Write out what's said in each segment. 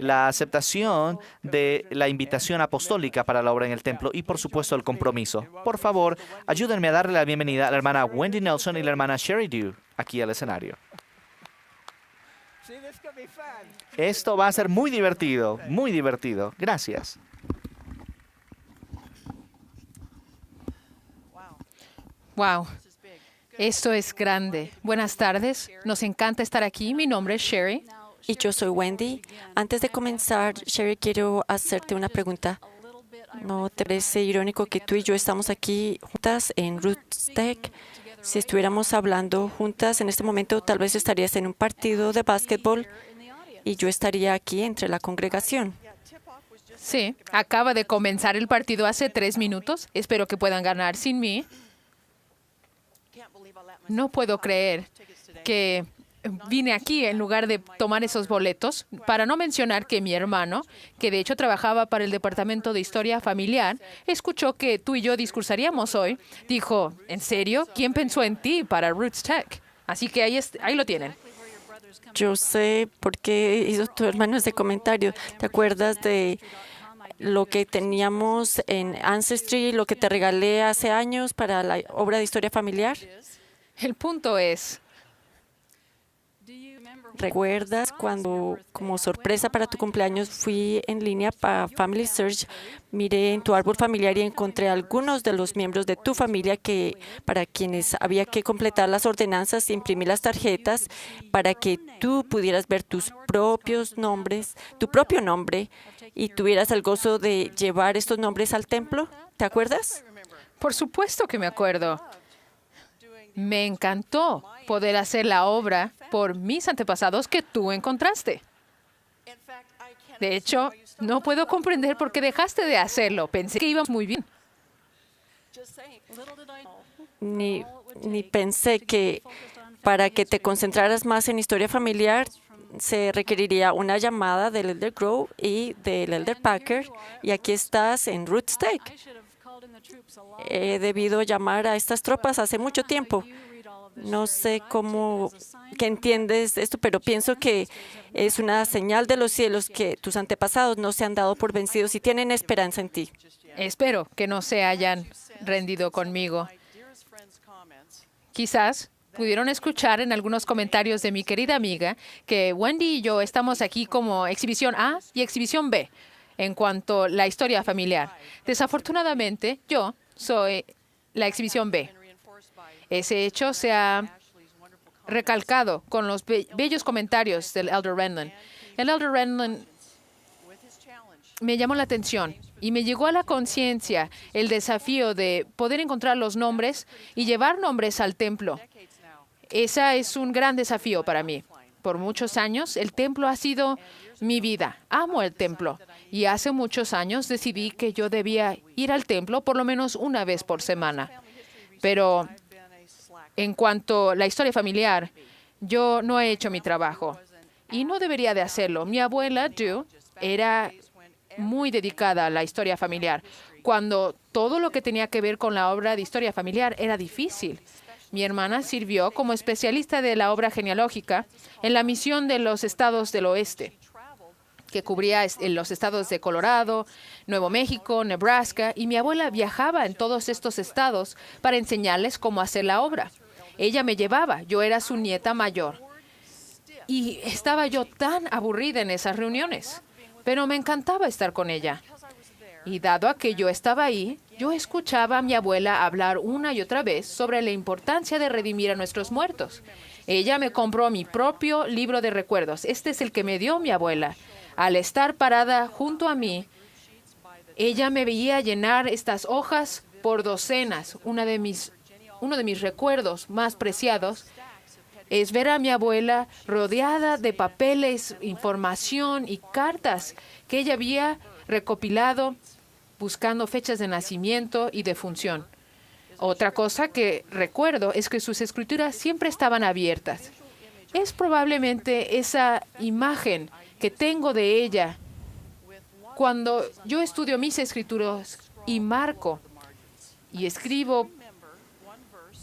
la aceptación de la invitación apostólica para la obra en el templo y, por supuesto, el compromiso. Por favor, ayúdenme a darle la bienvenida a la hermana Wendy Nelson y la hermana Sherry Dew aquí al escenario. Esto va a ser muy divertido, muy divertido. Gracias. Wow, esto es grande. Buenas tardes, nos encanta estar aquí. Mi nombre es Sherry. Y yo soy Wendy. Antes de comenzar, Sherry, quiero hacerte una pregunta. ¿No te parece irónico que tú y yo estamos aquí juntas en Roots Tech? Si estuviéramos hablando juntas en este momento, tal vez estarías en un partido de básquetbol y yo estaría aquí entre la congregación. Sí, acaba de comenzar el partido hace 3 minutos. Espero que puedan ganar sin mí. No puedo creer que vine aquí en lugar de tomar esos boletos, para no mencionar que mi hermano, que de hecho trabajaba para el Departamento de Historia Familiar, escuchó que tú y yo discursaríamos hoy. Dijo, ¿en serio? ¿Quién pensó en ti para Roots Tech? Así que ahí lo tienen. Yo sé por qué hizo tu hermano ese comentario. ¿Te acuerdas de lo que teníamos en Ancestry, lo que te regalé hace años para la obra de historia familiar? El punto es, ¿recuerdas cuando, como sorpresa para tu cumpleaños, fui en línea para Family Search, miré en tu árbol familiar y encontré algunos de los miembros de tu familia para quienes había que completar las ordenanzas e imprimir las tarjetas para que tú pudieras ver tus propios nombres, tu propio nombre, y tuvieras el gozo de llevar estos nombres al templo? ¿Te acuerdas? por supuesto que me acuerdo. Me encantó poder hacer la obra por mis antepasados que tú encontraste. De hecho, no puedo comprender por qué dejaste de hacerlo. Pensé que íbamos muy bien. Ni pensé que para que te concentraras más en historia familiar se requeriría una llamada del Elder Grove y del Elder Packer, y aquí estás en Roots Tech. He debido llamar a estas tropas hace mucho tiempo. No sé cómo que entiendes esto, pero pienso que es una señal de los cielos que tus antepasados no se han dado por vencidos y tienen esperanza en ti. Espero que no se hayan rendido conmigo. Quizás pudieron escuchar en algunos comentarios de mi querida amiga que Wendy y yo estamos aquí como exhibición A y exhibición B en cuanto a la historia familiar. Desafortunadamente, yo soy la exhibición B. Ese hecho se ha recalcado con los bellos comentarios del Elder Renlund. El Elder Renlund me llamó la atención y me llegó a la conciencia el desafío de poder encontrar los nombres y llevar nombres al templo. Ese es un gran desafío para mí. Por muchos años, el templo ha sido mi vida. Amo el templo. Y hace muchos años decidí que yo debía ir al templo por lo menos una vez por semana. Pero en cuanto a la historia familiar, yo no he hecho mi trabajo. Y no debería de hacerlo. Mi abuela, Dew, era muy dedicada a la historia familiar, cuando todo lo que tenía que ver con la obra de historia familiar era difícil. Mi hermana sirvió como especialista de la obra genealógica en la misión de los estados del oeste, que cubría los estados de Colorado, Nuevo México, Nebraska, y mi abuela viajaba en todos estos estados para enseñarles cómo hacer la obra. Ella me llevaba, yo era su nieta mayor, y estaba yo tan aburrida en esas reuniones, pero me encantaba estar con ella. Y dado a que yo estaba ahí, yo escuchaba a mi abuela hablar una y otra vez sobre la importancia de redimir a nuestros muertos. Ella me compró mi propio libro de recuerdos. Este es el que me dio mi abuela. Al estar parada junto a mí, ella me veía llenar estas hojas por docenas. Uno de mis recuerdos más preciados es ver a mi abuela rodeada de papeles, información y cartas que ella había recopilado buscando fechas de nacimiento y defunción. Otra cosa que recuerdo es que sus escrituras siempre estaban abiertas. Es probablemente esa imagen que tengo de ella cuando yo estudio mis escrituras y marco y escribo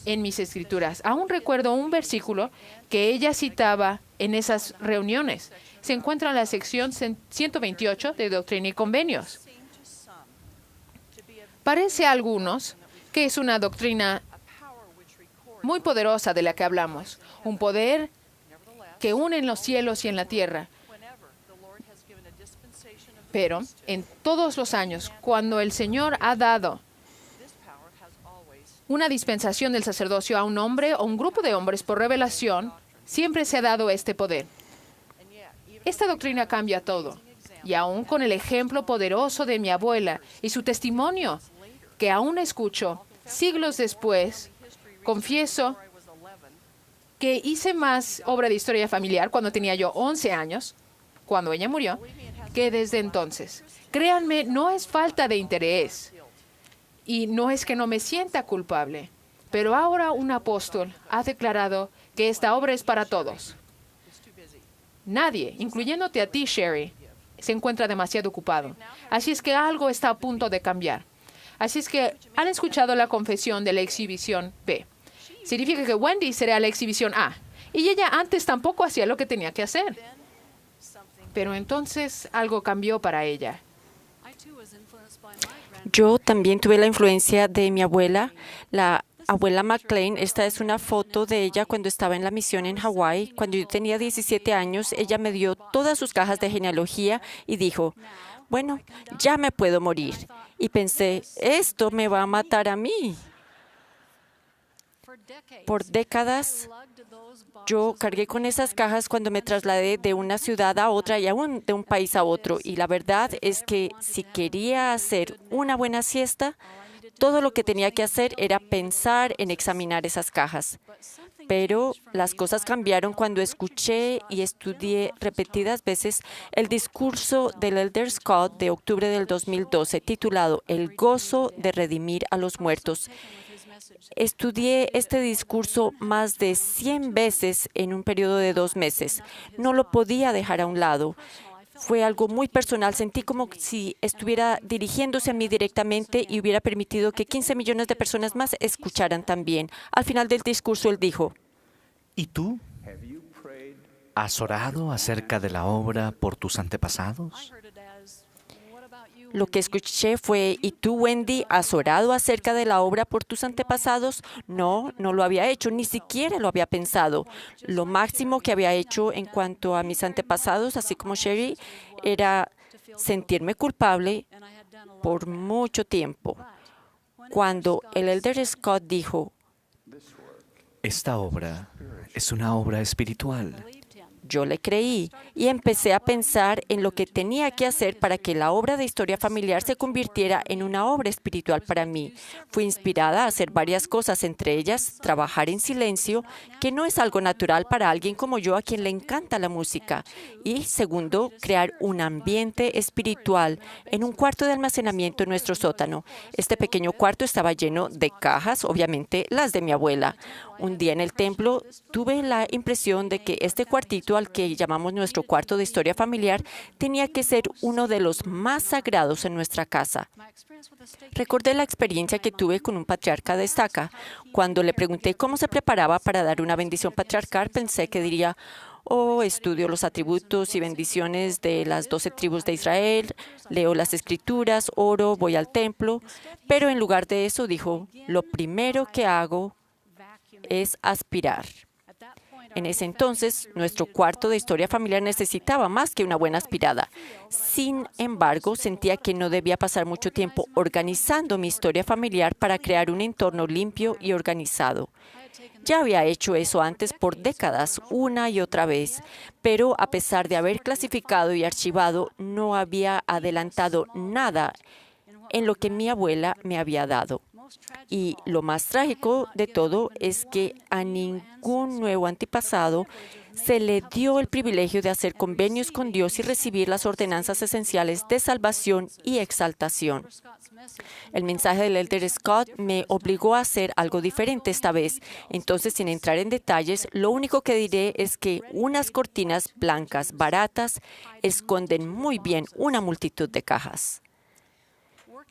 en mis escrituras. Aún recuerdo un versículo que ella citaba en esas reuniones. se encuentra en la sección 128 de Doctrina y Convenios. Parece a algunos que es una doctrina muy poderosa de la que hablamos, un poder que une en los cielos y en la tierra. Pero en todos los años, cuando el Señor ha dado una dispensación del sacerdocio a un hombre o un grupo de hombres por revelación, siempre se ha dado este poder. Esta doctrina cambia todo. Y aún con el ejemplo poderoso de mi abuela y su testimonio, que aún escucho siglos después, confieso que hice más obra de historia familiar cuando tenía yo 11 años, cuando ella murió, que desde entonces. Créanme, no es falta de interés y no es que no me sienta culpable, pero ahora un apóstol ha declarado que esta obra es para todos. Nadie, incluyéndote a ti, Sherry, se encuentra demasiado ocupado. Así es que algo está a punto de cambiar. Así es que han escuchado la confesión de la exhibición B. Significa que Wendy será la exhibición A. Y ella antes tampoco hacía lo que tenía que hacer. Pero entonces algo cambió para ella. Yo también tuve la influencia de mi abuela, la abuela McLean. Esta es una foto de ella cuando estaba en la misión en Hawái. Cuando yo tenía 17 años, ella me dio todas sus cajas de genealogía y dijo, bueno, ya me puedo morir. Y pensé, esto me va a matar a mí. Por décadas, yo cargué con esas cajas cuando me trasladé de una ciudad a otra y aún de un país a otro. Y la verdad es que si quería hacer una buena siesta, todo lo que tenía que hacer era pensar en examinar esas cajas. Pero las cosas cambiaron cuando escuché y estudié repetidas veces el discurso del Elder Scott de octubre del 2012, titulado El gozo de redimir a los muertos. Estudié este discurso más de 100 veces en un periodo de 2 meses. No lo podía dejar a un lado. Fue algo muy personal. Sentí como si estuviera dirigiéndose a mí directamente y hubiera permitido que 15 millones de personas más escucharan también. Al final del discurso, él dijo, ¿y tú? ¿Has orado acerca de la obra por tus antepasados? Lo que escuché fue, ¿y tú, Wendy, has orado acerca de la obra por tus antepasados? No, no lo había hecho, ni siquiera lo había pensado. Lo máximo que había hecho en cuanto a mis antepasados, así como Sherry, era sentirme culpable por mucho tiempo. Cuando el Elder Scott dijo, Esta obra es una obra espiritual. yo le creí y empecé a pensar en lo que tenía que hacer para que la obra de historia familiar se convirtiera en una obra espiritual para mí. Fui inspirada a hacer varias cosas, entre ellas trabajar en silencio, que no es algo natural para alguien como yo a quien le encanta la música. Y segundo, crear un ambiente espiritual en un cuarto de almacenamiento en nuestro sótano. Este pequeño cuarto estaba lleno de cajas, obviamente las de mi abuela. Un día en el templo tuve la impresión de que este cuartito, al que llamamos nuestro cuarto de historia familiar, tenía que ser uno de los más sagrados en nuestra casa. Recordé la experiencia que tuve con un patriarca de estaca. Cuando le pregunté cómo se preparaba para dar una bendición patriarcal, pensé que diría, estudio los atributos y bendiciones de las 12 tribus de Israel, leo las escrituras, oro, voy al templo. Pero en lugar de eso dijo, lo primero que hago es aspirar. En ese entonces, nuestro cuarto de historia familiar necesitaba más que una buena aspirada. Sin embargo, sentía que no debía pasar mucho tiempo organizando mi historia familiar para crear un entorno limpio y organizado. Ya había hecho eso antes por décadas, una y otra vez, pero a pesar de haber clasificado y archivado, no había adelantado nada en lo que mi abuela me había dado. Y lo más trágico de todo es que a ningún nuevo antepasado se le dio el privilegio de hacer convenios con Dios y recibir las ordenanzas esenciales de salvación y exaltación. El mensaje del Elder Scott me obligó a hacer algo diferente esta vez. Entonces, sin entrar en detalles, lo único que diré es que unas cortinas blancas baratas esconden muy bien una multitud de cajas.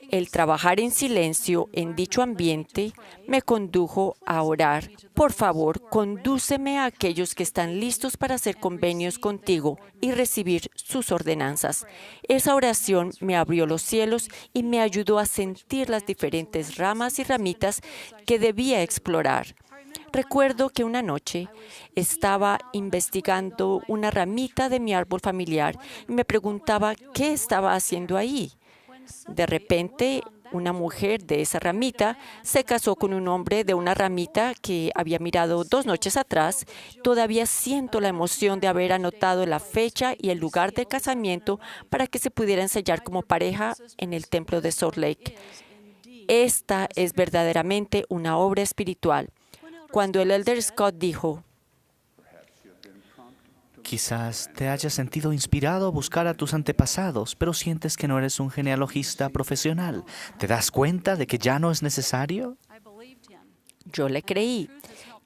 El trabajar en silencio en dicho ambiente me condujo a orar. Por favor, condúceme a aquellos que están listos para hacer convenios contigo y recibir sus ordenanzas. Esa oración me abrió los cielos y me ayudó a sentir las diferentes ramas y ramitas que debía explorar. Recuerdo que una noche estaba investigando una ramita de mi árbol familiar y me preguntaba qué estaba haciendo ahí. De repente, una mujer de esa ramita se casó con un hombre de una ramita que había mirado 2 noches atrás. Todavía siento la emoción de haber anotado la fecha y el lugar del casamiento para que se pudieran sellar como pareja en el templo de Salt Lake. Esta es verdaderamente una obra espiritual. Cuando el Elder Scott dijo, quizás te hayas sentido inspirado a buscar a tus antepasados, pero sientes que no eres un genealogista profesional. ¿Te das cuenta de que ya no es necesario? yo le creí.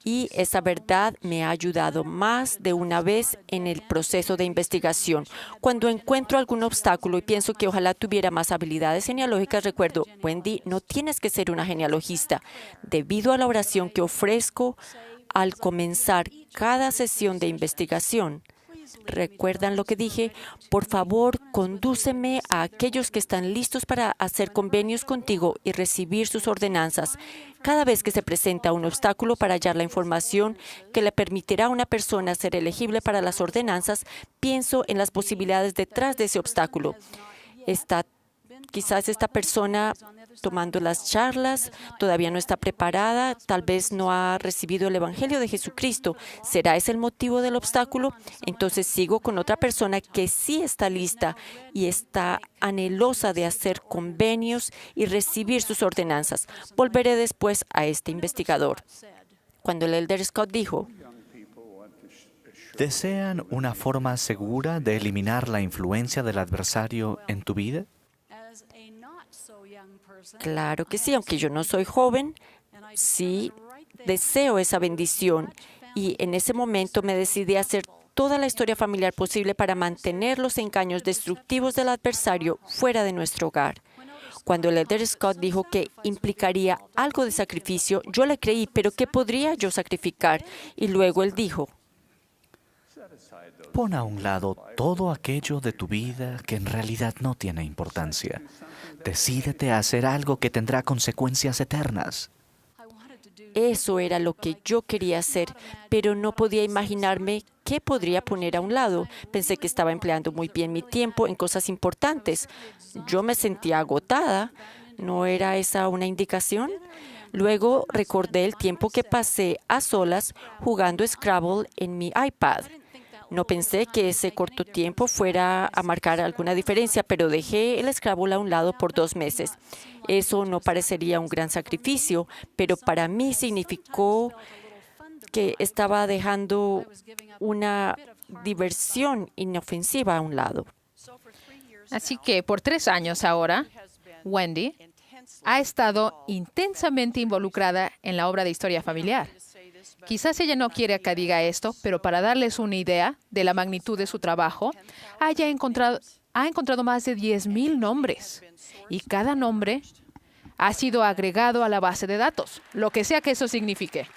Y esa verdad me ha ayudado más de una vez en el proceso de investigación. Cuando encuentro algún obstáculo y pienso que ojalá tuviera más habilidades genealógicas, recuerdo, Wendy, no tienes que ser una genealogista. Debido a la oración que ofrezco al comenzar cada sesión de investigación, ¿recuerdan lo que dije? Por favor, condúceme a aquellos que están listos para hacer convenios contigo y recibir sus ordenanzas. Cada vez que se presenta un obstáculo para hallar la información que le permitirá a una persona ser elegible para las ordenanzas, pienso en las posibilidades detrás de ese obstáculo. Quizás esta persona tomando las charlas todavía no está preparada, tal vez no ha recibido el Evangelio de Jesucristo. ¿Será ese el motivo del obstáculo? Entonces sigo con otra persona que sí está lista y está anhelosa de hacer convenios y recibir sus ordenanzas. Volveré después a este investigador. Cuando el Elder Scott dijo, ¿desean una forma segura de eliminar la influencia del adversario en tu vida? claro que sí, aunque yo no soy joven, sí deseo esa bendición. Y en ese momento me decidí a hacer toda la historia familiar posible para mantener los engaños destructivos del adversario fuera de nuestro hogar. Cuando el Elder Scott dijo que implicaría algo de sacrificio, yo le creí, pero ¿qué podría yo sacrificar? Y luego él dijo, pon a un lado todo aquello de tu vida que en realidad no tiene importancia. Decídete a hacer algo que tendrá consecuencias eternas. eso era lo que yo quería hacer, pero no podía imaginarme qué podría poner a un lado. Pensé que estaba empleando muy bien mi tiempo en cosas importantes. Yo me sentía agotada. ¿No era esa una indicación? Luego recordé el tiempo que pasé a solas jugando Scrabble en mi iPad. No pensé que ese corto tiempo fuera a marcar alguna diferencia, pero dejé el Scrabble a un lado por 2 meses. Eso no parecería un gran sacrificio, pero para mí significó que estaba dejando una diversión inofensiva a un lado. Así que por 3 años ahora, Wendy ha estado intensamente involucrada en la obra de historia familiar. Quizás ella no quiere que diga esto, pero para darles una idea de la magnitud de su trabajo, ha encontrado más de 10,000 nombres. Y cada nombre ha sido agregado a la base de datos, lo que sea que eso signifique.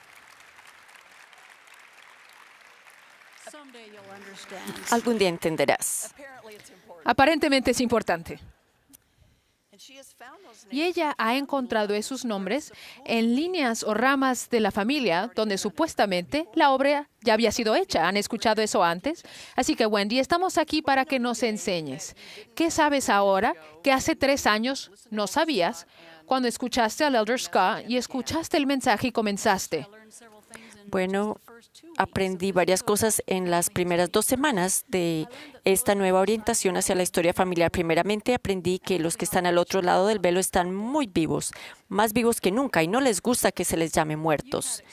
Algún día entenderás. Aparentemente es importante. Y ella ha encontrado esos nombres en líneas o ramas de la familia donde supuestamente la obra ya había sido hecha. ¿Han escuchado eso antes? Así que, Wendy, estamos aquí para que nos enseñes. ¿Qué sabes ahora que hace 3 años no sabías cuando escuchaste al Elder Scott y escuchaste el mensaje y comenzaste? Bueno, aprendí varias cosas en las primeras 2 semanas de esta nueva orientación hacia la historia familiar. Primeramente, aprendí que los que están al otro lado del velo están muy vivos, más vivos que nunca, y no les gusta que se les llame muertos.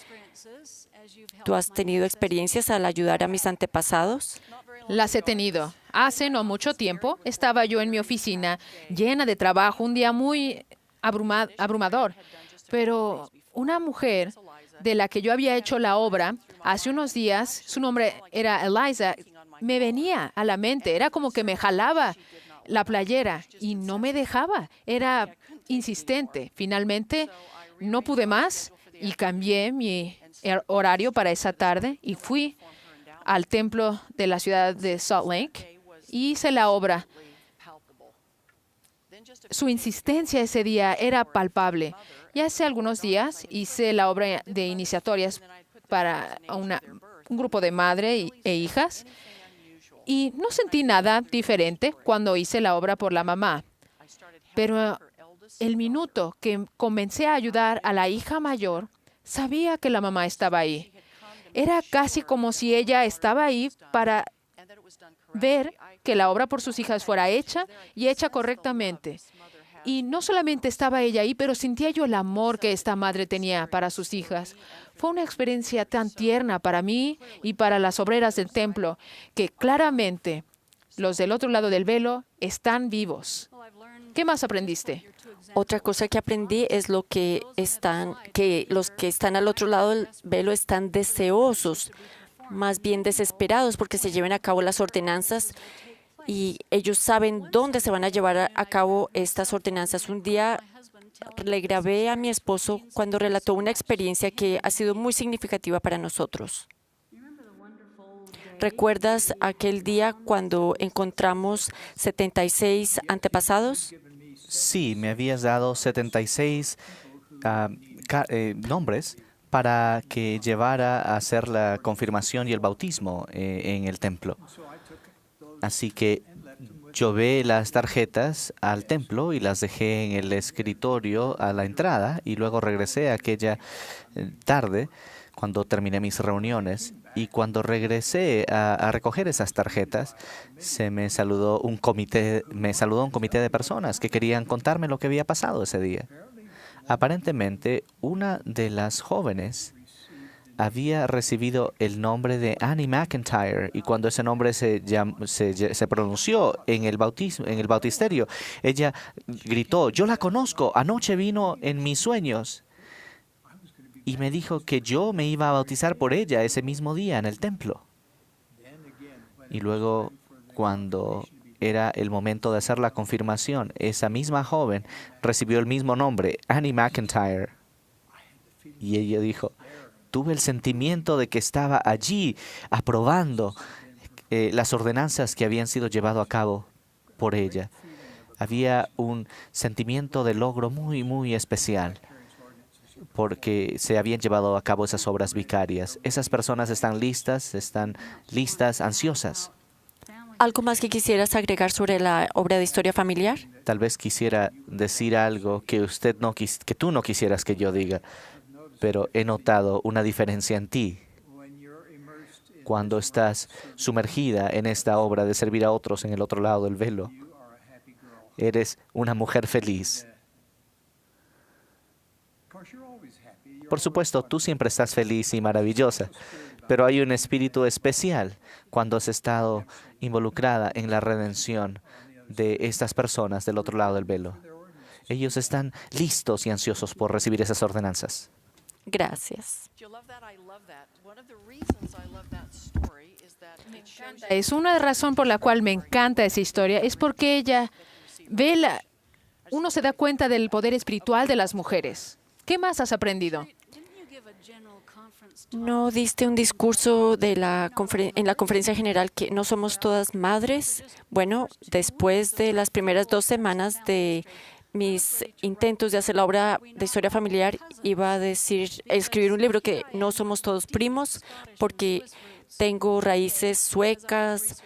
¿Tú has tenido experiencias al ayudar a mis antepasados? Las he tenido. Hace no mucho tiempo estaba yo en mi oficina llena de trabajo, un día muy abrumador, pero una mujer de la que yo había hecho la obra hace unos días, su nombre era Eliza, me venía a la mente, era como que me jalaba la playera y no me dejaba. Era insistente. Finalmente, no pude más y cambié mi horario para esa tarde y fui al templo de la ciudad de Salt Lake y hice la obra. Su insistencia ese día era palpable. Y hace algunos días hice la obra de iniciatorias para un grupo de madre e hijas y no sentí nada diferente cuando hice la obra por la mamá. Pero el minuto que comencé a ayudar a la hija mayor, sabía que la mamá estaba ahí. Era casi como si ella estaba ahí para ver que la obra por sus hijas fuera hecha y hecha correctamente. Y no solamente estaba ella ahí, pero sentía yo el amor que esta madre tenía para sus hijas. Fue una experiencia tan tierna para mí y para las obreras del templo, que claramente los del otro lado del velo están vivos. ¿Qué más aprendiste? Otra cosa que aprendí es que los que están al otro lado del velo están deseosos, más bien desesperados porque se lleven a cabo las ordenanzas y ellos saben dónde se van a llevar a cabo estas ordenanzas. Un día le grabé a mi esposo cuando relató una experiencia que ha sido muy significativa para nosotros. ¿Recuerdas aquel día cuando encontramos 76 antepasados? Sí, me habías dado 76 nombres para que llevara a hacer la confirmación y el bautismo en el templo. Así que llevé las tarjetas al templo y las dejé en el escritorio a la entrada y luego regresé aquella tarde cuando terminé mis reuniones y cuando regresé a recoger esas tarjetas me saludó un comité de personas que querían contarme lo que había pasado ese día. Aparentemente, una de las jóvenes había recibido el nombre de Annie McIntyre y cuando ese nombre se pronunció en el bautisterio, ella gritó: "Yo la conozco, anoche vino en mis sueños", y me dijo que yo me iba a bautizar por ella ese mismo día en el templo. Y luego, cuando era el momento de hacer la confirmación, esa misma joven recibió el mismo nombre, Annie McIntyre, y ella dijo: "Tuve el sentimiento de que estaba allí aprobando las ordenanzas que habían sido llevadas a cabo por ella". Había un sentimiento de logro muy, muy especial porque se habían llevado a cabo esas obras vicarias. Esas personas están listas, ansiosas. ¿Algo más que quisieras agregar sobre la obra de historia familiar? Tal vez quisiera decir algo que tú no quisieras que yo diga, pero he notado una diferencia en ti. Cuando estás sumergida en esta obra de servir a otros en el otro lado del velo, eres una mujer feliz. Por supuesto, tú siempre estás feliz y maravillosa, pero hay un espíritu especial cuando has estado involucrada en la redención de estas personas del otro lado del velo. Ellos están listos y ansiosos por recibir esas ordenanzas. Gracias. Es una razón por la cual me encanta esa historia, es porque ella uno se da cuenta del poder espiritual de las mujeres. ¿Qué más has aprendido? ¿No diste un discurso en la conferencia general que no somos todas madres? Bueno, después de las primeras 2 semanas de mis intentos de hacer la obra de historia familiar, iba a escribir un libro que no somos todos primos, porque tengo raíces suecas,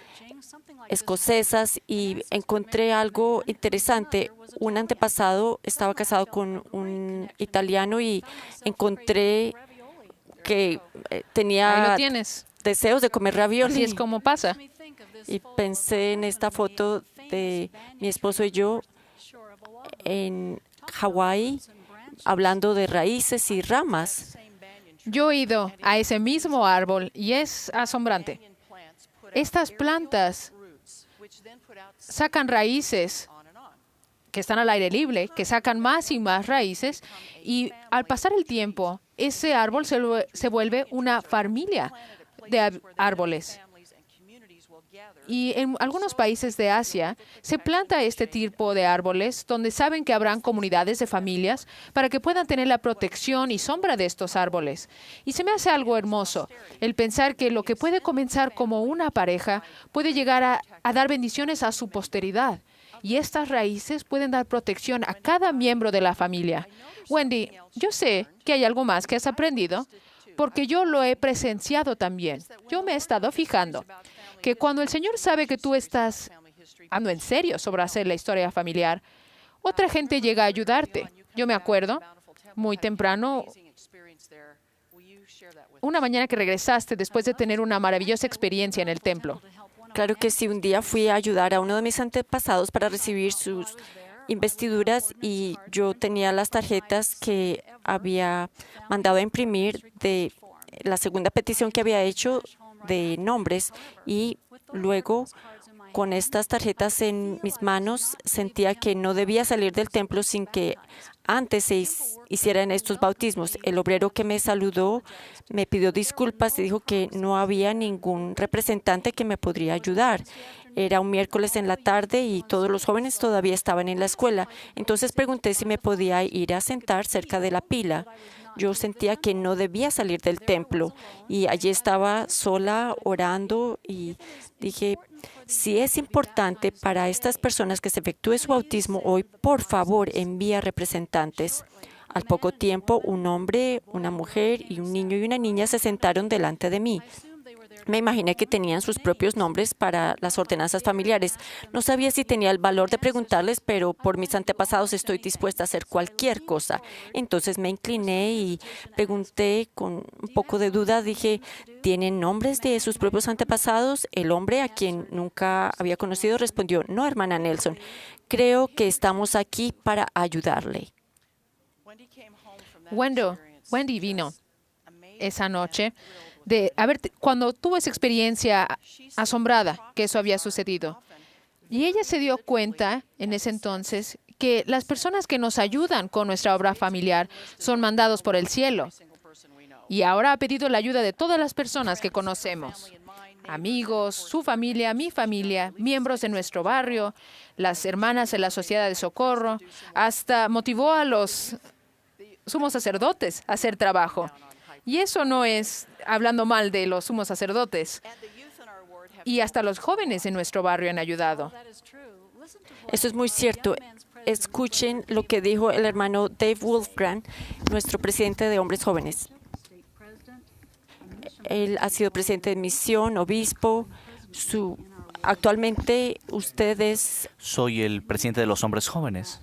escocesas, y encontré algo interesante. Un antepasado estaba casado con un italiano y encontré que Ahí tenía lo tienes. deseos de comer ravioli. Así es como pasa. Y pensé en esta foto de mi esposo y yo en Hawái, hablando de raíces y ramas. Yo he ido a ese mismo árbol y es asombrante. Estas plantas sacan raíces que están al aire libre, que sacan más y más raíces, y al pasar el tiempo, ese árbol se vuelve una familia de árboles. Y en algunos países de Asia se planta este tipo de árboles donde saben que habrán comunidades de familias para que puedan tener la protección y sombra de estos árboles. Y se me hace algo hermoso el pensar que lo que puede comenzar como una pareja puede llegar a dar bendiciones a su posteridad. Y estas raíces pueden dar protección a cada miembro de la familia. Wendy, yo sé que hay algo más que has aprendido, porque yo lo he presenciado también. Yo me he estado fijando que cuando el Señor sabe que tú estás hablando en serio sobre hacer la historia familiar, otra gente llega a ayudarte. Yo me acuerdo, muy temprano, una mañana que regresaste después de tener una maravillosa experiencia en el templo. Claro que sí, un día fui a ayudar a uno de mis antepasados para recibir sus investiduras y yo tenía las tarjetas que había mandado a imprimir de la segunda petición que había hecho de nombres y luego con estas tarjetas en mis manos sentía que no debía salir del templo sin que antes se hicieran estos bautismos. El obrero que me saludó me pidió disculpas y dijo que no había ningún representante que me podría ayudar. Era un miércoles en la tarde y todos los jóvenes todavía estaban en la escuela. Entonces pregunté si me podía ir a sentar cerca de la pila. Yo sentía que no debía salir del templo y allí estaba sola orando y dije, si es importante para estas personas que se efectúe su bautismo hoy, por favor, envía representantes. Al poco tiempo, un hombre, una mujer y un niño y una niña se sentaron delante de mí. Me imaginé que tenían sus propios nombres para las ordenanzas familiares. No sabía si tenía el valor de preguntarles, pero por mis antepasados estoy dispuesta a hacer cualquier cosa. Entonces me incliné y pregunté con un poco de duda. Dije, ¿tienen nombres de sus propios antepasados? El hombre, a quien nunca había conocido, respondió, no, hermana Nelson, creo que estamos aquí para ayudarle. Wendy vino esa noche cuando tuvo esa experiencia asombrada que eso había sucedido. Y ella se dio cuenta en ese entonces que las personas que nos ayudan con nuestra obra familiar son mandados por el cielo. Y ahora ha pedido la ayuda de todas las personas que conocemos. Amigos, su familia, mi familia, miembros de nuestro barrio, las hermanas de la Sociedad de Socorro, hasta motivó a los sumos sacerdotes a hacer trabajo. Y eso no es hablando mal de los sumos sacerdotes. Y hasta los jóvenes en nuestro barrio han ayudado. Eso es muy cierto. Escuchen lo que dijo el hermano Dave Wolfgram, nuestro presidente de hombres jóvenes. Él ha sido presidente de misión, obispo. Actualmente usted es... Soy el presidente de los hombres jóvenes.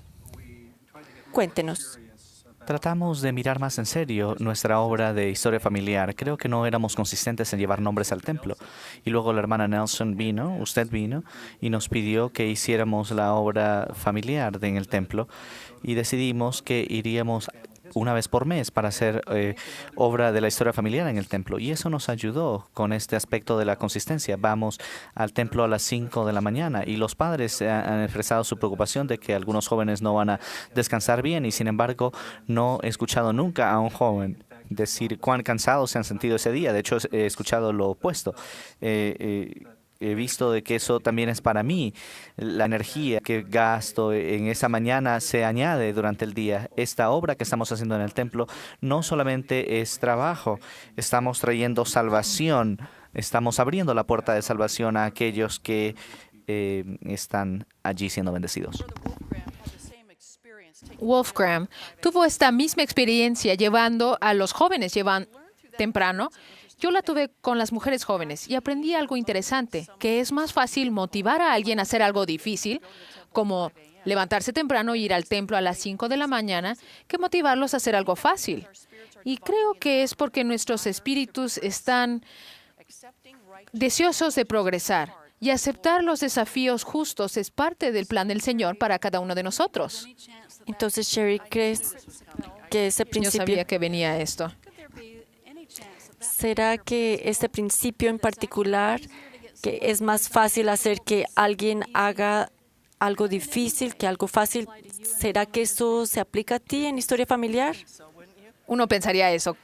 Cuéntenos. Tratamos de mirar más en serio nuestra obra de historia familiar. Creo que no éramos consistentes en llevar nombres al templo. Y luego la hermana Nelson usted vino, y nos pidió que hiciéramos la obra familiar en el templo. Y decidimos que iríamos una vez por mes para hacer obra de la historia familiar en el templo. Y eso nos ayudó con este aspecto de la consistencia. Vamos al templo a las 5 de la mañana y los padres han expresado su preocupación de que algunos jóvenes no van a descansar bien y sin embargo no he escuchado nunca a un joven decir cuán cansados se han sentido ese día. De hecho, he escuchado lo opuesto. He visto de que eso también es para mí. La energía que gasto en esa mañana se añade durante el día. Esta obra que estamos haciendo en el templo no solamente es trabajo, estamos trayendo salvación, estamos abriendo la puerta de salvación a aquellos que están allí siendo bendecidos. Wolfgram tuvo esta misma experiencia llevando a los jóvenes temprano. Yo la tuve con las mujeres jóvenes y aprendí algo interesante, que es más fácil motivar a alguien a hacer algo difícil, como levantarse temprano e ir al templo a las 5 de la mañana, que motivarlos a hacer algo fácil. Y creo que es porque nuestros espíritus están deseosos de progresar y aceptar los desafíos justos es parte del plan del Señor para cada uno de nosotros. Entonces, Sherry, ¿crees que ese principio... Yo sabía que venía esto. ¿Será que este principio en particular, que es más fácil hacer que alguien haga algo difícil que algo fácil, será que eso se aplica a ti en historia familiar? Uno pensaría eso.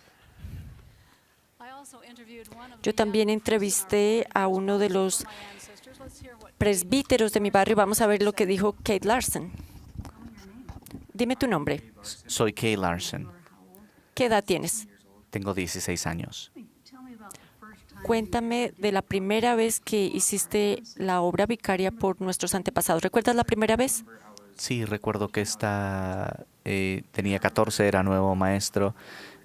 Yo también entrevisté a uno de los presbíteros de mi barrio. Vamos a ver lo que dijo Kate Larson. Dime tu nombre. Soy Kay Larson. ¿Qué edad tienes? Tengo 16 años. Cuéntame de la primera vez que hiciste la obra vicaria por nuestros antepasados. ¿Recuerdas la primera vez? Sí, recuerdo que tenía 14, era nuevo maestro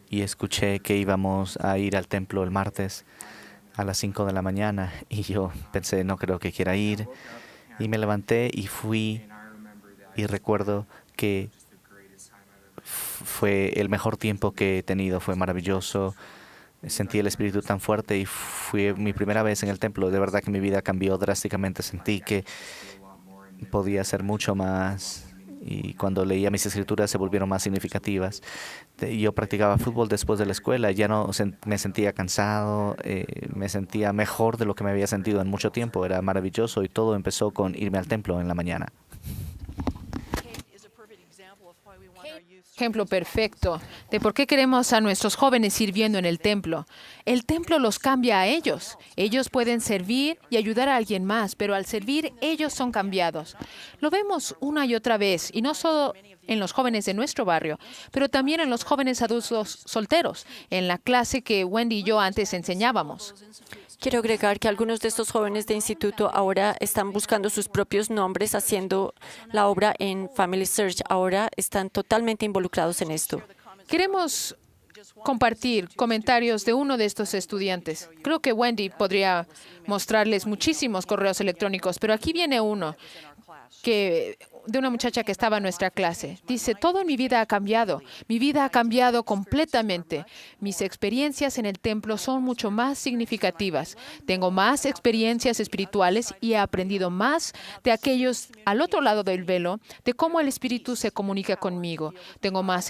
y escuché que íbamos a ir al templo el martes a las 5 de la mañana y yo pensé, no creo que quiera ir, y me levanté y fui, y recuerdo que fue el mejor tiempo que he tenido, fue maravilloso. Sentí el espíritu tan fuerte y fue mi primera vez en el templo. De verdad que mi vida cambió drásticamente. Sentí que podía hacer mucho más y cuando leía mis escrituras se volvieron más significativas. Yo practicaba fútbol después de la escuela. Ya no me sentía cansado, me sentía mejor de lo que me había sentido en mucho tiempo. Era maravilloso y todo empezó con irme al templo en la mañana. Ejemplo perfecto de por qué queremos a nuestros jóvenes sirviendo en el templo. El templo los cambia a ellos. Ellos pueden servir y ayudar a alguien más, pero al servir ellos son cambiados. Lo vemos una y otra vez, y no solo en los jóvenes de nuestro barrio, pero también en los jóvenes adultos solteros, en la clase que Wendy y yo antes enseñábamos. Quiero agregar que algunos de estos jóvenes de instituto ahora están buscando sus propios nombres, haciendo la obra en Family Search. Ahora están totalmente involucrados en esto. Queremos compartir comentarios de uno de estos estudiantes. Creo que Wendy podría mostrarles muchísimos correos electrónicos, pero aquí viene uno de una muchacha que estaba en nuestra clase. Dice, todo en mi vida ha cambiado. Mi vida ha cambiado completamente. Mis experiencias en el templo son mucho más significativas. Tengo más experiencias espirituales y he aprendido más de aquellos al otro lado del velo, de cómo el Espíritu se comunica conmigo. Tengo más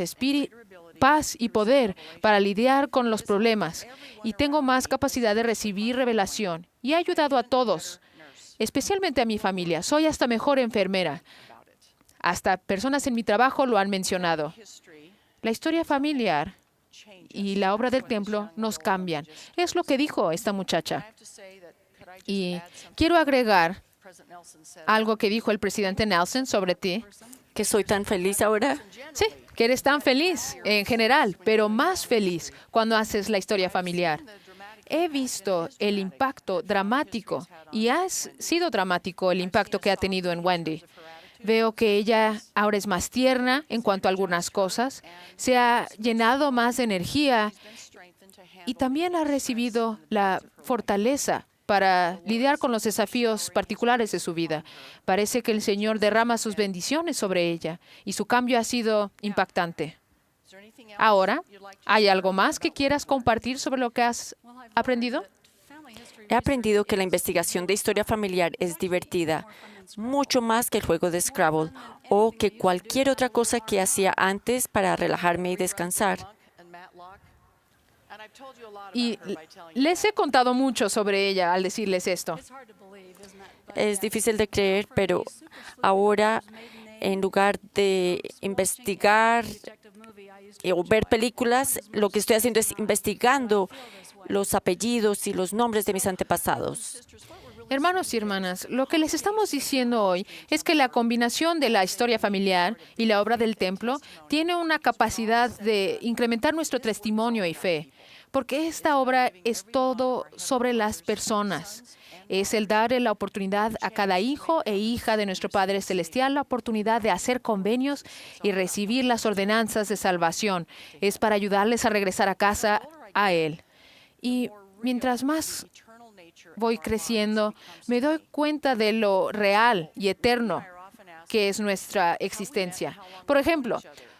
paz y poder para lidiar con los problemas y tengo más capacidad de recibir revelación. Y he ayudado a todos, especialmente a mi familia. Soy hasta mejor enfermera. Hasta personas en mi trabajo lo han mencionado. La historia familiar y la obra del templo nos cambian. Es lo que dijo esta muchacha. Y quiero agregar algo que dijo el presidente Nelson sobre ti. ¿Que soy tan feliz ahora? Sí, que eres tan feliz en general, pero más feliz cuando haces la historia familiar. He visto el impacto dramático, y ha sido dramático el impacto que ha tenido en Wendy. Veo que ella ahora es más tierna en cuanto a algunas cosas, se ha llenado más de energía y también ha recibido la fortaleza para lidiar con los desafíos particulares de su vida. Parece que el Señor derrama sus bendiciones sobre ella y su cambio ha sido impactante. Ahora, ¿hay algo más que quieras compartir sobre lo que has aprendido? He aprendido que la investigación de historia familiar es divertida, mucho más que el juego de Scrabble o que cualquier otra cosa que hacía antes para relajarme y descansar. Y les he contado mucho sobre ella al decirles esto. Es difícil de creer, pero ahora, en lugar de investigar o ver películas, lo que estoy haciendo es investigando los apellidos y los nombres de mis antepasados. Hermanos y hermanas, lo que les estamos diciendo hoy es que la combinación de la historia familiar y la obra del templo tiene una capacidad de incrementar nuestro testimonio y fe, porque esta obra es todo sobre las personas. Es el darle la oportunidad a cada hijo e hija de nuestro Padre Celestial, la oportunidad de hacer convenios y recibir las ordenanzas de salvación. Es para ayudarles a regresar a casa a Él. Y mientras más voy creciendo, me doy cuenta de lo real y eterno que es nuestra existencia. Por ejemplo,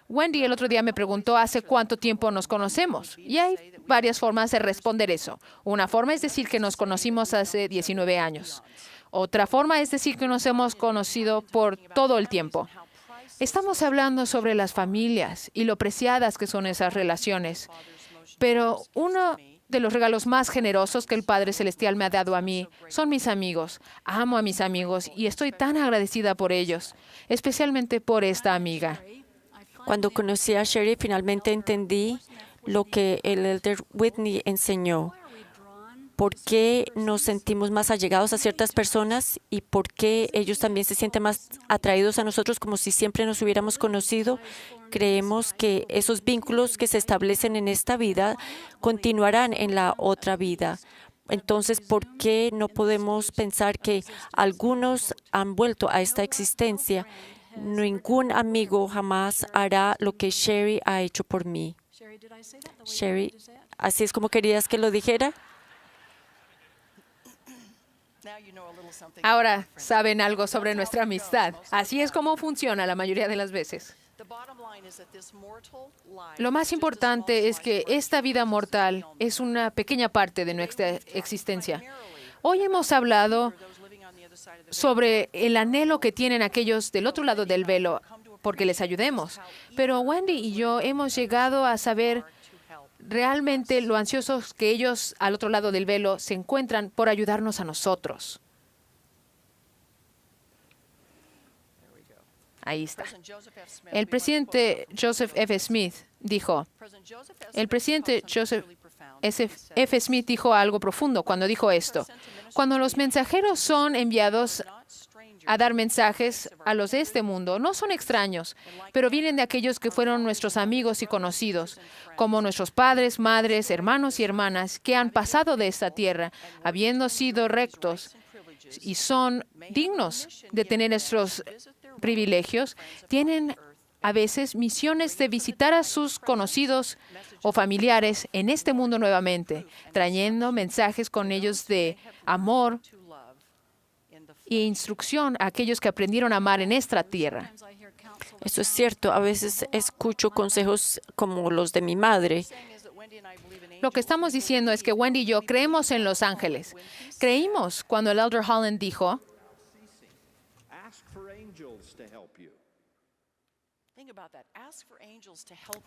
Wendy el otro día me preguntó hace cuánto tiempo nos conocemos. Y hay varias formas de responder eso. Una forma es decir que nos conocimos hace 19 años. Otra forma es decir que nos hemos conocido por todo el tiempo. Estamos hablando sobre las familias y lo preciadas que son esas relaciones. Pero uno de los regalos más generosos que el Padre Celestial me ha dado a mí son mis amigos. Amo a mis amigos y estoy tan agradecida por ellos, especialmente por esta amiga. Cuando conocí a Sherry, finalmente entendí lo que el Elder Whitney enseñó. por qué nos sentimos más allegados a ciertas personas y por qué ellos también se sienten más atraídos a nosotros como si siempre nos hubiéramos conocido. Creemos que esos vínculos que se establecen en esta vida continuarán en la otra vida. Entonces, ¿por qué no podemos pensar que algunos han vuelto a esta existencia? Ningún amigo jamás hará lo que Sherry ha hecho por mí. Sherry, ¿así es como querías que lo dijera? Ahora saben algo sobre nuestra amistad. Así es como funciona la mayoría de las veces. Lo más importante es que esta vida mortal es una pequeña parte de nuestra existencia. Hoy hemos hablado sobre el anhelo que tienen aquellos del otro lado del velo porque les ayudemos. Pero Wendy y yo hemos llegado a saber realmente lo ansiosos que ellos al otro lado del velo se encuentran por ayudarnos a nosotros. Ahí está. El presidente Joseph F. Smith dijo, algo profundo cuando dijo esto. Cuando los mensajeros son enviados a dar mensajes a los de este mundo, no son extraños, pero vienen de aquellos que fueron nuestros amigos y conocidos, como nuestros padres, madres, hermanos y hermanas que han pasado de esta tierra, habiendo sido rectos y son dignos de tener nuestros privilegios, tienen a veces misiones de visitar a sus conocidos o familiares en este mundo nuevamente, trayendo mensajes con ellos de amor e instrucción a aquellos que aprendieron a amar en esta tierra. Eso es cierto. A veces escucho consejos como los de mi madre. Lo que estamos diciendo es que Wendy y yo creemos en los ángeles. Creímos cuando el Elder Holland dijo,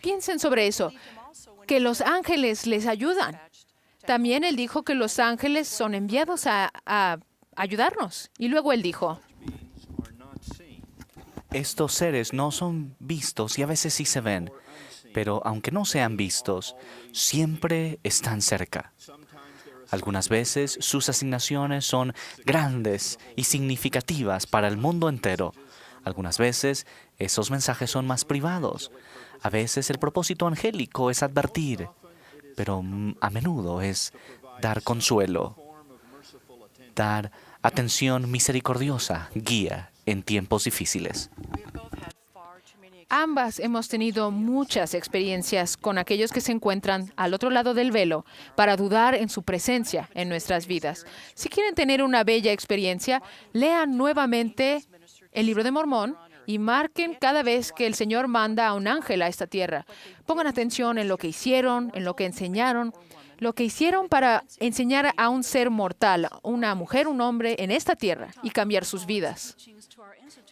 piensen sobre eso, que los ángeles les ayudan. También él dijo que los ángeles son enviados a ayudarnos. Y luego él dijo, estos seres no son vistos y a veces sí se ven, pero aunque no sean vistos, siempre están cerca. Algunas veces sus asignaciones son grandes y significativas para el mundo entero. Algunas veces esos mensajes son más privados. A veces el propósito angélico es advertir, pero a menudo es dar consuelo, dar atención misericordiosa, guía en tiempos difíciles. ambas hemos tenido muchas experiencias con aquellos que se encuentran al otro lado del velo para dudar en su presencia en nuestras vidas. Si quieren tener una bella experiencia, lean nuevamente el Libro de Mormón y marquen cada vez que el Señor manda a un ángel a esta tierra. Pongan atención en lo que hicieron, en lo que enseñaron, lo que hicieron para enseñar a un ser mortal, una mujer, un hombre, en esta tierra y cambiar sus vidas.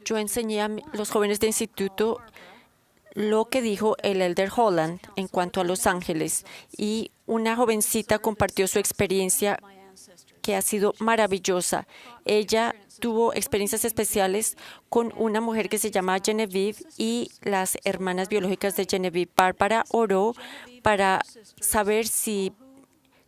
Yo enseñé a los jóvenes de instituto lo que dijo el Elder Holland en cuanto a los ángeles, y una jovencita compartió su experiencia que ha sido maravillosa. Ella tuvo experiencias especiales con una mujer que se llama Genevieve, y las hermanas biológicas de Genevieve, Bárbara, oró para saber si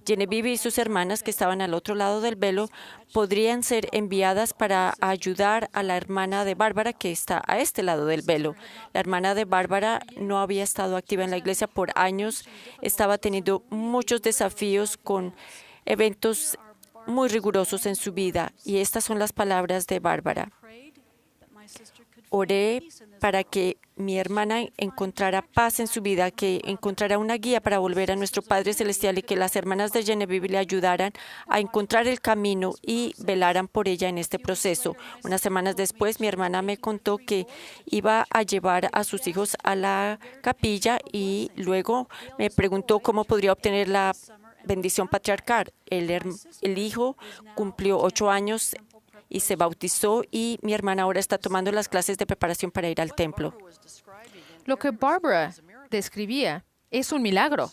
Genevieve y sus hermanas, que estaban al otro lado del velo, podrían ser enviadas para ayudar a la hermana de Bárbara, que está a este lado del velo. La hermana de Bárbara no había estado activa en la iglesia por años, estaba teniendo muchos desafíos con eventos muy rigurosos en su vida, y estas son las palabras de Bárbara. Oré para que mi hermana encontrara paz en su vida, que encontrara una guía para volver a nuestro Padre Celestial, y que las hermanas de Genevieve le ayudaran a encontrar el camino y velaran por ella en este proceso. Unas semanas después, mi hermana me contó que iba a llevar a sus hijos a la capilla, y luego me preguntó cómo podría obtener la bendición patriarcal. El hijo cumplió 8 años y se bautizó, y mi hermana ahora está tomando las clases de preparación para ir al templo. Lo que Barbara describía es un milagro.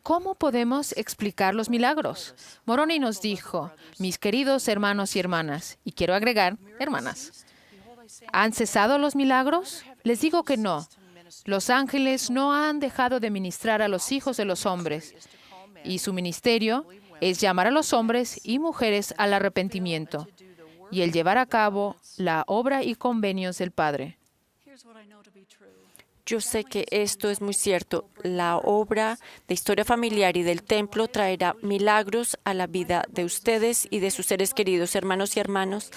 ¿Cómo podemos explicar los milagros? Moroni nos dijo, mis queridos hermanos y hermanas, y quiero agregar, hermanas, ¿han cesado los milagros? Les digo que no. Los ángeles no han dejado de ministrar a los hijos de los hombres, y su ministerio es llamar a los hombres y mujeres al arrepentimiento y el llevar a cabo la obra y convenios del Padre. Yo sé que esto es muy cierto. La obra de historia familiar y del templo traerá milagros a la vida de ustedes y de sus seres queridos, hermanos y hermanas.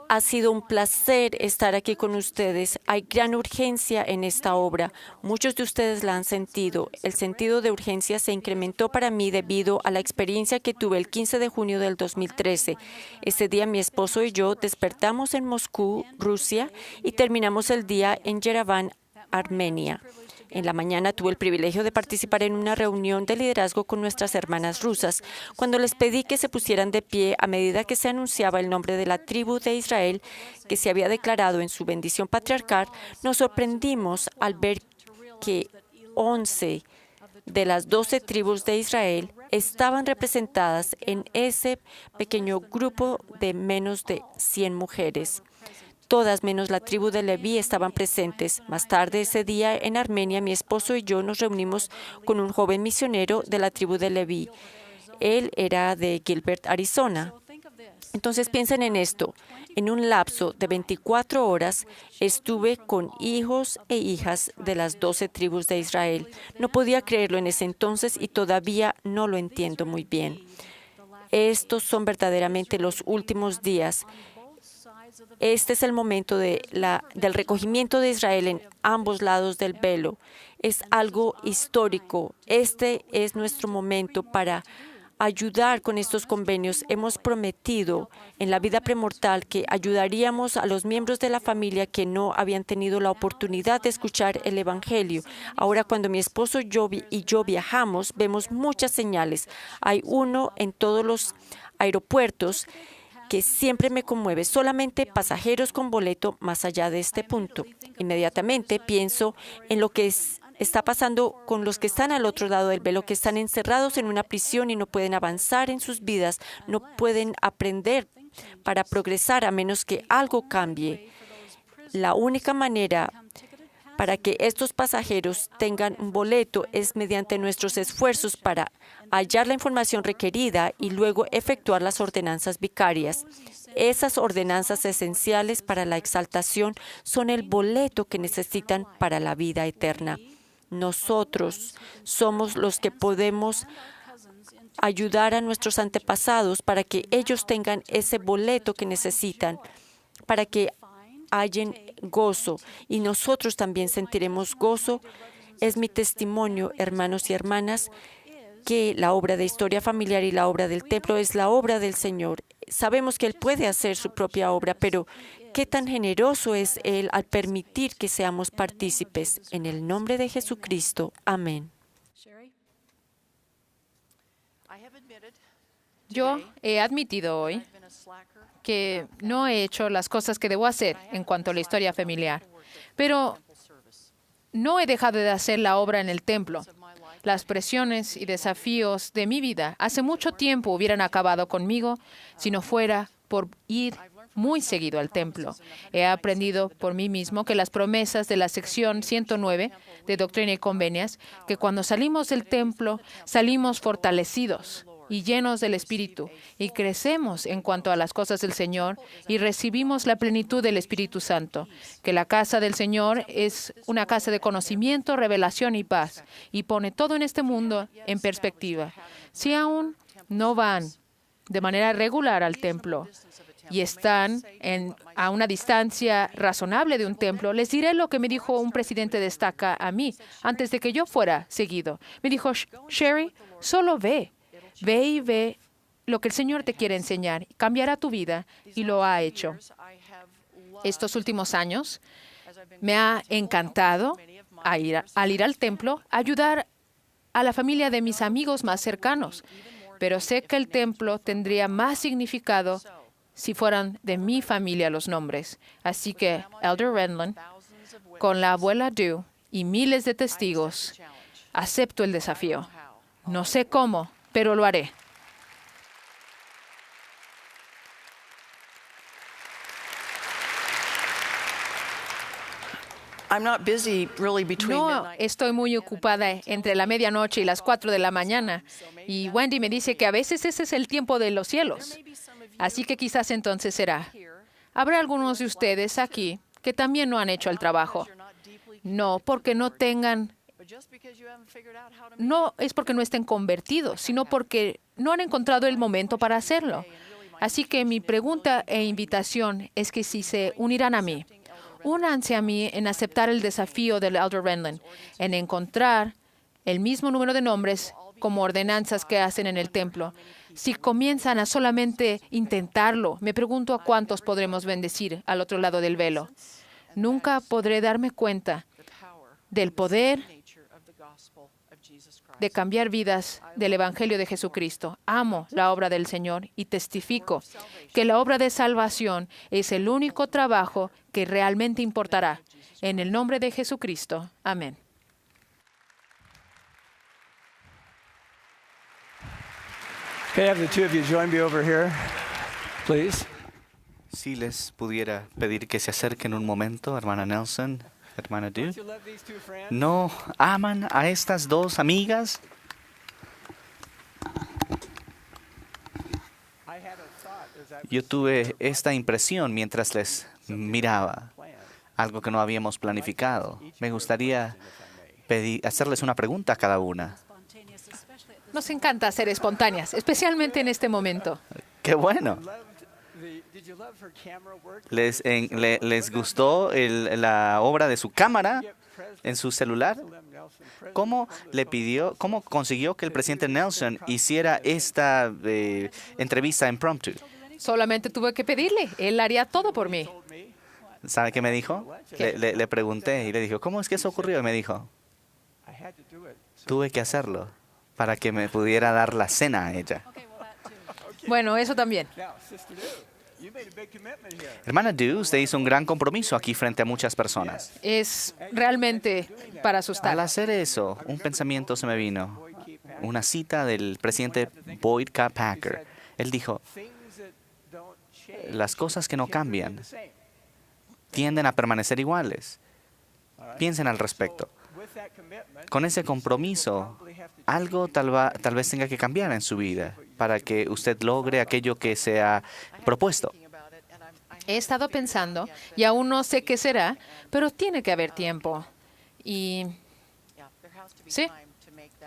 Ha sido un placer estar aquí con ustedes. Hay gran urgencia en esta obra. Muchos de ustedes la han sentido. El sentido de urgencia se incrementó para mí debido a la experiencia que tuve el 15 de junio del 2013. Ese día mi esposo y yo despertamos en Moscú, Rusia, y terminamos el día en Yerevan, Armenia. En la mañana tuve el privilegio de participar en una reunión de liderazgo con nuestras hermanas rusas. Cuando les pedí que se pusieran de pie a medida que se anunciaba el nombre de la tribu de Israel que se había declarado en su bendición patriarcal, nos sorprendimos al ver que 11 de las 12 tribus de Israel estaban representadas en ese pequeño grupo de menos de 100 mujeres. Todas menos la tribu de Leví estaban presentes. Más tarde ese día en Armenia, mi esposo y yo nos reunimos con un joven misionero de la tribu de Leví. Él era de Gilbert, Arizona. Entonces piensen en esto. En un lapso de 24 horas estuve con hijos e hijas de las 12 tribus de Israel. No podía creerlo en ese entonces y todavía no lo entiendo muy bien. Estos son verdaderamente los últimos días. Este es el momento del recogimiento de Israel en ambos lados del velo. Es algo histórico. Este es nuestro momento para ayudar con estos convenios. Hemos prometido en la vida premortal que ayudaríamos a los miembros de la familia que no habían tenido la oportunidad de escuchar el Evangelio. Ahora, cuando mi esposo y yo viajamos, vemos muchas señales. Hay uno en todos los aeropuertos que siempre me conmueve, solamente pasajeros con boleto más allá de este punto. Inmediatamente pienso en lo que está pasando con los que están al otro lado del velo, que están encerrados en una prisión y no pueden avanzar en sus vidas, no pueden aprender para progresar a menos que algo cambie. La única manera para que estos pasajeros tengan un boleto es mediante nuestros esfuerzos para hallar la información requerida y luego efectuar las ordenanzas vicarias. Esas ordenanzas esenciales para la exaltación son el boleto que necesitan para la vida eterna. Nosotros somos los que podemos ayudar a nuestros antepasados para que ellos tengan ese boleto que necesitan, para que hallen gozo, y nosotros también sentiremos gozo. Es mi testimonio, hermanos y hermanas, que la obra de historia familiar y la obra del templo es la obra del Señor. Sabemos que Él puede hacer su propia obra, pero qué tan generoso es Él al permitir que seamos partícipes. En el nombre de Jesucristo. Amén. Yo he admitido hoy que no he hecho las cosas que debo hacer en cuanto a la historia familiar, pero no he dejado de hacer la obra en el templo. Las presiones y desafíos de mi vida hace mucho tiempo hubieran acabado conmigo si no fuera por ir muy seguido al templo. He aprendido por mí mismo que las promesas de la sección 109 de Doctrina y Convenios, que cuando salimos del templo salimos fortalecidos y llenos del Espíritu, y crecemos en cuanto a las cosas del Señor y recibimos la plenitud del Espíritu Santo, que la casa del Señor es una casa de conocimiento, revelación y paz, y pone todo en este mundo en perspectiva. Si aún no van de manera regular al templo y están a una distancia razonable de un templo, les diré lo que me dijo un presidente de estaca a mí antes de que yo fuera seguido. Me dijo, Sherry, solo ve. Ve y ve lo que el Señor te quiere enseñar. Cambiará tu vida, y lo ha hecho. Estos últimos años me ha encantado al ir al templo, ayudar a la familia de mis amigos más cercanos. Pero sé que el templo tendría más significado si fueran de mi familia los nombres. Así que, Elder Renlund, con la abuela Dew y miles de testigos, acepto el desafío. No sé cómo, pero lo haré. No estoy muy ocupada entre la medianoche y las 4 de la mañana. Y Wendy me dice que a veces ese es el tiempo de los cielos. Así que quizás entonces será. Habrá algunos de ustedes aquí que también no han hecho el trabajo. No porque no tengan, no es porque no estén convertidos, sino porque no han encontrado el momento para hacerlo. Así que mi pregunta e invitación es que si se unirán a mí, únanse a mí en aceptar el desafío del Elder Renlund, en encontrar el mismo número de nombres como ordenanzas que hacen en el templo. Si comienzan a solamente intentarlo, me pregunto a cuántos podremos bendecir al otro lado del velo. Nunca podré darme cuenta del poder de cambiar vidas del Evangelio de Jesucristo. Amo la obra del Señor y testifico que la obra de salvación es el único trabajo que realmente importará. En el nombre de Jesucristo. Amén. Can I have the two of you join me over here, please? Si les pudiera pedir que se acerquen un momento, hermana Nelson, hermana Du. Don't you love these two friends? ¿No aman a estas dos amigas? I had a thought as I Yo tuve esta impresión mientras les miraba, planned. algo que no habíamos planificado. Me gustaría hacerles una pregunta a cada una. Nos encanta ser espontáneas, especialmente en este momento. ¡Qué bueno! Did you love her camera work? ¿Les gustó la obra de su cámara en su celular? ¿Cómo consiguió que el presidente Nelson hiciera esta entrevista impromptu? Solamente tuve que pedirle. Él haría todo por mí. ¿Sabe qué me dijo? Le pregunté y le dije, ¿cómo es que eso ocurrió? Y me dijo, I had to do it. tuve que hacerlo para que me pudiera dar la cena a ella. Bueno, eso también. Now, Sister Du, you made a big commitment here. Hermana Du, usted hizo un gran compromiso aquí frente a muchas personas. Es realmente para Al asustar. hacer eso, un pensamiento se me vino. Una cita del presidente Boyd K. Packer. Él dijo, Things that don't change las cosas que no tend to remain cambian the same. tienden a permanecer iguales. Piensen al respecto. With that commitment, Con ese compromiso, algo tal vez tenga que cambiar en su vida para que usted logre aquello que se ha propuesto. He estado pensando y aún no sé qué será, pero tiene que haber tiempo. Y sí,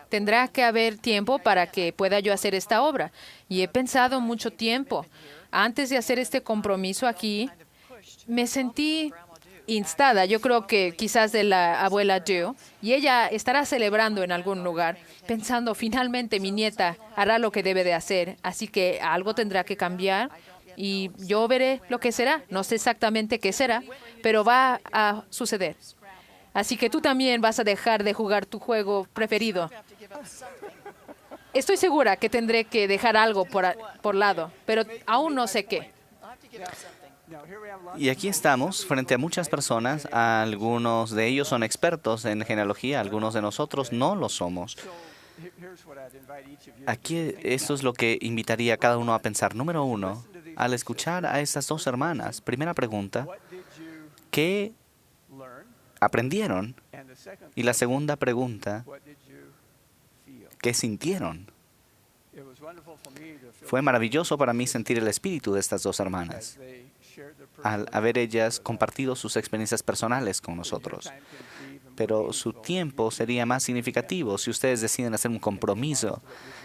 tendrá que haber tiempo para que pueda yo hacer esta obra. Y he pensado mucho tiempo. Antes de hacer este compromiso aquí, me sentí instada, yo creo que quizás de la abuela Jo, y ella estará celebrando en algún lugar, pensando finalmente mi nieta hará lo que debe de hacer, así que algo tendrá que cambiar y yo veré lo que será. No sé exactamente qué será, pero va a suceder. Así que tú también vas a dejar de jugar tu juego preferido. Estoy segura que tendré que dejar algo por lado, pero aún no sé qué. now here we have lots. Y aquí estamos frente a muchas personas. Algunos de ellos son expertos en genealogía, algunos de nosotros no lo somos. Here's what I'd invite each of you. Aquí esto es lo que invitaría a cada uno a pensar. Número uno, al escuchar a estas dos hermanas, primera pregunta, What did you ¿qué learn? aprendieron? And the second, Y la segunda pregunta, what did you feel? ¿qué sintieron? It was wonderful for me to feel Fue maravilloso para mí sentir el espíritu de estas dos hermanas as they shared their al haber ellas compartido sus experiencias personales con nosotros. time can be even Pero su tiempo sería más significativo si ustedes deciden hacer un compromiso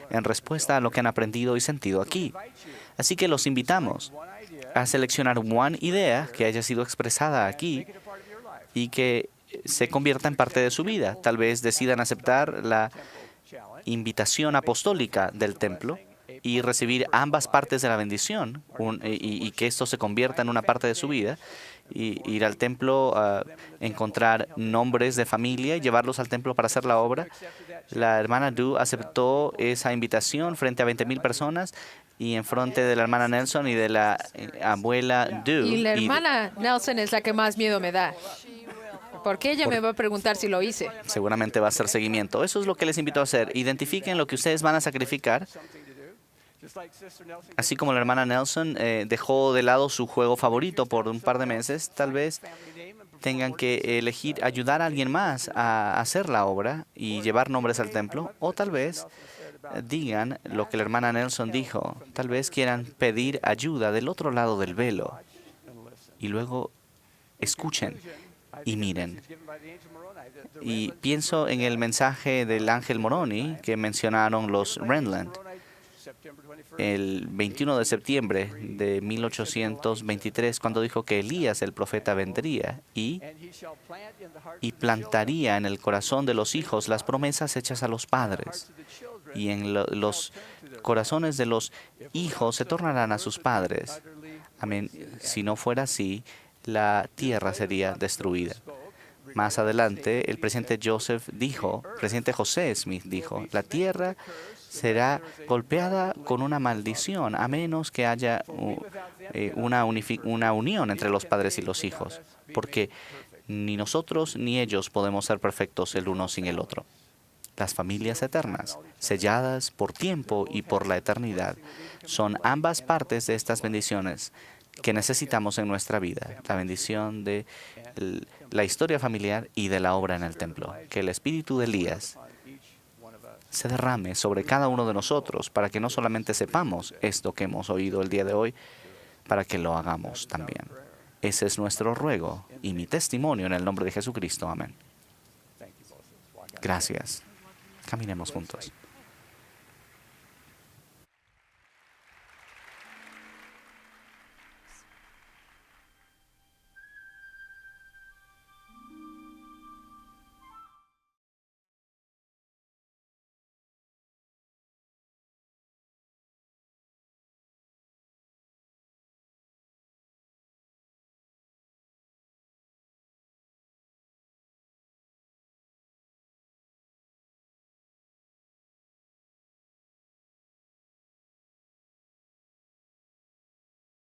en respuesta a lo que han aprendido y sentido aquí. Así que los invitamos one idea, a seleccionar una idea que haya sido expresada aquí make it a part of your life. y que se convierta en parte de su vida. Tal vez decidan aceptar la Challenge. invitación apostólica del templo y recibir ambas partes de la bendición y que esto se convierta en una parte de su vida. Y ir al templo a encontrar nombres de familia y llevarlos al templo para hacer la obra. La hermana Du aceptó esa invitación frente a 20,000 personas y en frente de la hermana Nelson y de la abuela Du. Y la Y hermana Nelson es la que más miedo me da, porque ella me va a preguntar si lo hice. seguramente va a hacer seguimiento. Eso es lo que les invito a hacer. Identifiquen lo que ustedes van a sacrificar. Just like Sister Nelson Así como la hermana Nelson dejó de lado su juego favorito por un par de meses, tal vez family name and tengan que elegir ayudar a alguien más a hacer la obra y llevar nombres al templo, o tal vez digan lo que la hermana Nelson dijo, tal vez quieran pedir ayuda del otro lado del velo y luego escuchen y miren. Y pienso en el mensaje del ángel Moroni que mencionaron los Renland el 21 de septiembre de 1823, cuando dijo que Elías, el profeta, vendría y plantaría en el corazón de los hijos las promesas hechas a los padres. Y en los corazones de los hijos se tornarán a sus padres. Amén. Si no fuera así, la tierra sería destruida. Más adelante, el presidente José Smith dijo, la tierra será golpeada con una maldición a menos que haya una unión entre los padres y los hijos, porque ni nosotros ni ellos podemos ser perfectos el uno sin el otro. Las familias eternas, selladas por tiempo y por la eternidad, son ambas partes de estas bendiciones que necesitamos en nuestra vida, la bendición de la historia familiar y de la obra en el templo. Que el espíritu de Elías se derrame sobre cada uno de nosotros para que no solamente sepamos esto que hemos oído el día de hoy, para que lo hagamos también. Ese es nuestro ruego y mi testimonio en el nombre de Jesucristo. Amén. Gracias. Caminemos juntos.